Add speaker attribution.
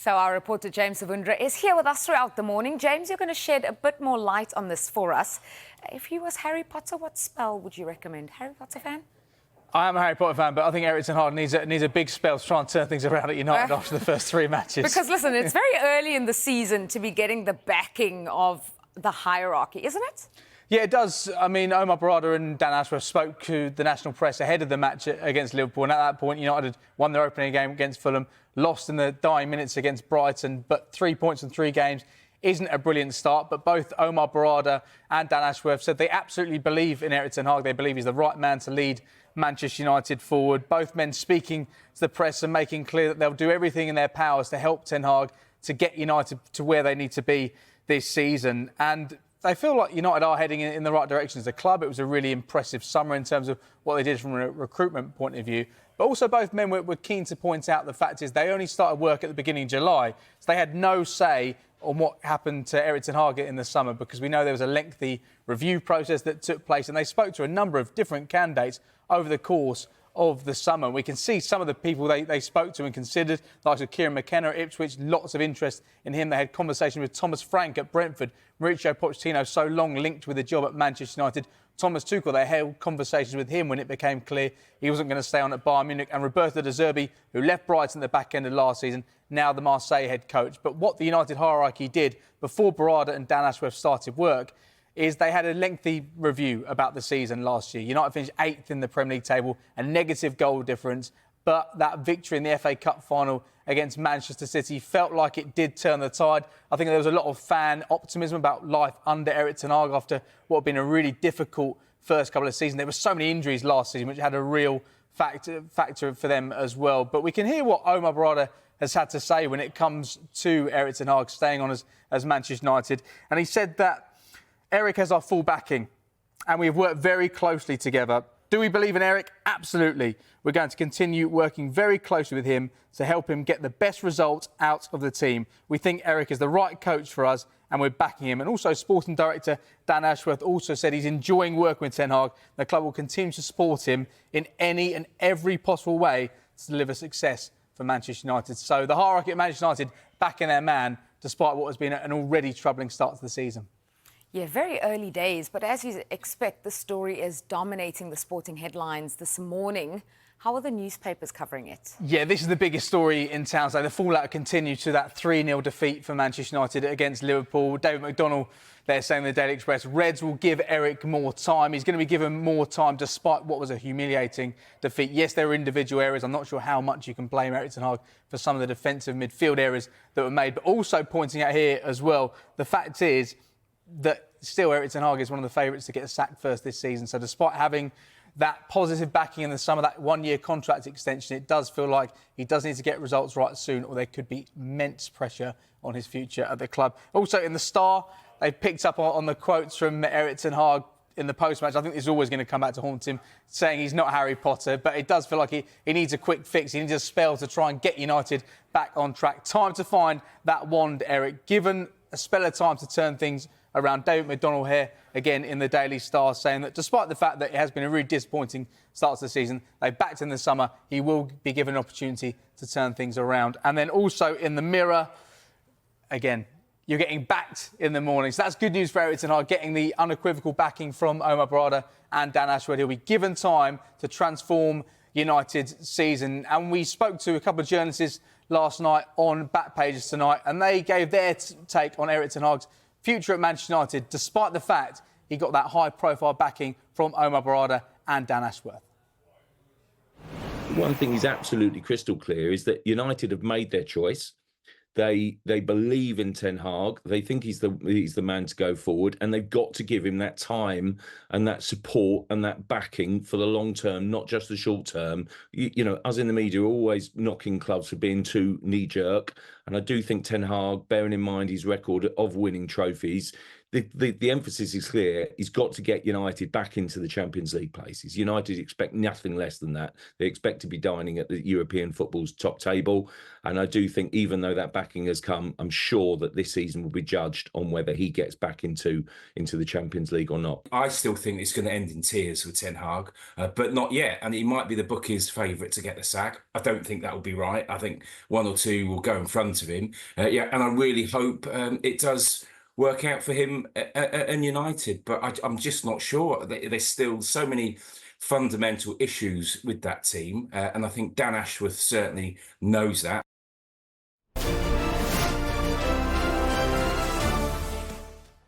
Speaker 1: So our reporter James Savundra is here with us throughout the morning. James, you're going to shed a bit more light on this for us. If you was Harry Potter, what spell would you recommend? Harry Potter fan?
Speaker 2: I am a Harry Potter fan, but I think Erik needs a big spell to try and turn things around at United after the first three matches.
Speaker 1: Because, listen, it's very early in the season to be getting the backing of the hierarchy, isn't it?
Speaker 2: Yeah, it does. I mean, Omar Berrada and Dan Ashworth spoke to the national press ahead of the match against Liverpool, and at that point, United had won their opening game against Fulham, lost in the dying minutes against Brighton, but 3 points in 3 games isn't a brilliant start. But both Omar Berrada and Dan Ashworth said they absolutely believe in Erik ten Hag. They believe he's the right man to lead Manchester United forward. Both men speaking to the press and making clear that they'll do everything in their powers to help Ten Hag to get United to where they need to be this season. And they feel like United are heading in the right direction as a club. It was a really impressive summer in terms of what they did from a recruitment point of view. But also both men were keen to point out the fact is they only started work at the beginning of July. So they had no say on what happened to Erik ten Hag in the summer, because we know there was a lengthy review process that took place, and they spoke to a number of different candidates over the course of the summer. We can see some of the people they spoke to and considered, like Kieran McKenna at Ipswich, lots of interest in him. They had conversation with Thomas Frank at Brentford, Mauricio Pochettino, so long linked with the job at Manchester United. Thomas Tuchel, they held conversations with him when it became clear he wasn't going to stay on at Bayern Munich. And Roberto De Zerbi, who left Brighton at the back end of last season, now the Marseille head coach. But what the United hierarchy did before Berrada and Dan Ashworth started work is they had a lengthy review about the season last year. United finished 8th in the Premier League table, a negative goal difference. But that victory in the FA Cup final against Manchester City felt like it did turn the tide. I think there was a lot of fan optimism about life under Erik ten Hag after what had been a really difficult first couple of seasons. There were so many injuries last season, which had a real factor for them as well. But we can hear what Omar Berrada has had to say when it comes to Erik ten Hag staying on as Manchester United. And he said that Erik has our full backing and we've worked very closely together. Do we believe in Erik? Absolutely. We're going to continue working very closely with him to help him get the best result out of the team. We think Erik is the right coach for us and we're backing him. And also sporting director Dan Ashworth also said he's enjoying working with Ten Hag. The club will continue to support him in any and every possible way to deliver success for Manchester United. So the hierarchy at Manchester United backing their man despite what has been an already troubling start to the season.
Speaker 1: Yeah, very early days, but as you expect, the story is dominating the sporting headlines this morning. How are the newspapers covering it? Yeah,
Speaker 2: this is the biggest story in town. So the fallout continued to that 3-0 defeat for Manchester United against Liverpool. David McDonnell, they're saying in the Daily Express, Reds will give Erik more time. He's going to be given more time despite what was a humiliating defeat. Yes, there were individual areas. I'm not sure how much you can blame Erik ten Hag for some of the defensive midfield errors that were made, but also pointing out here as well, the fact is that still Erik ten Hag is one of the favourites to get sacked first this season. So despite having that positive backing in the summer, that 1-year contract extension, it does feel like he does need to get results right soon, or there could be immense pressure on his future at the club. Also in the Star, they've picked up on the quotes from Erik ten Hag in the post-match. I think this is always going to come back to haunt him, saying he's not Harry Potter, but it does feel like he needs a quick fix. He needs a spell to try and get United back on track. Time to find that wand, Erik. Given a spell of time to turn things around. David McDonnell here, again, in the Daily Star, saying that despite the fact that it has been a really disappointing start to the season, they backed in the summer, he will be given an opportunity to turn things around. And then also in the Mirror, again, you're getting backed in the morning. So that's good news for Erik ten Hag, getting the unequivocal backing from Omar Berrada and Dan Ashworth. He'll be given time to transform United's season. And we spoke to a couple of journalists last night on Back Pages Tonight, and they gave their take on Erik ten Hag's future at Manchester United, despite the fact he got that high-profile backing from Omar Berrada and Dan Ashworth.
Speaker 3: One thing is absolutely crystal clear is that United have made their choice. They believe in Ten Hag. They think he's the man to go forward, and they've got to give him that time and that support and that backing for the long term, not just the short term. You know, us in the media are always knocking clubs for being too knee-jerk, and I do think Ten Hag, bearing in mind his record of winning trophies, the emphasis is clear. He's got to get United back into the Champions League places. United expect nothing less than that. They expect to be dining at the European football's top table. And I do think, even though that backing has come, I'm sure that this season will be judged on whether he gets back into the Champions League or not.
Speaker 4: I still think it's going to end in tears with Ten Hag, but not yet. And he might be the bookies' favourite to get the sack. I don't think that will be right. I think one or two will go in front of him. Yeah, and I really hope it does work out for him and United, but I'm just not sure. There's still so many fundamental issues with that team, and I think Dan Ashworth certainly knows that.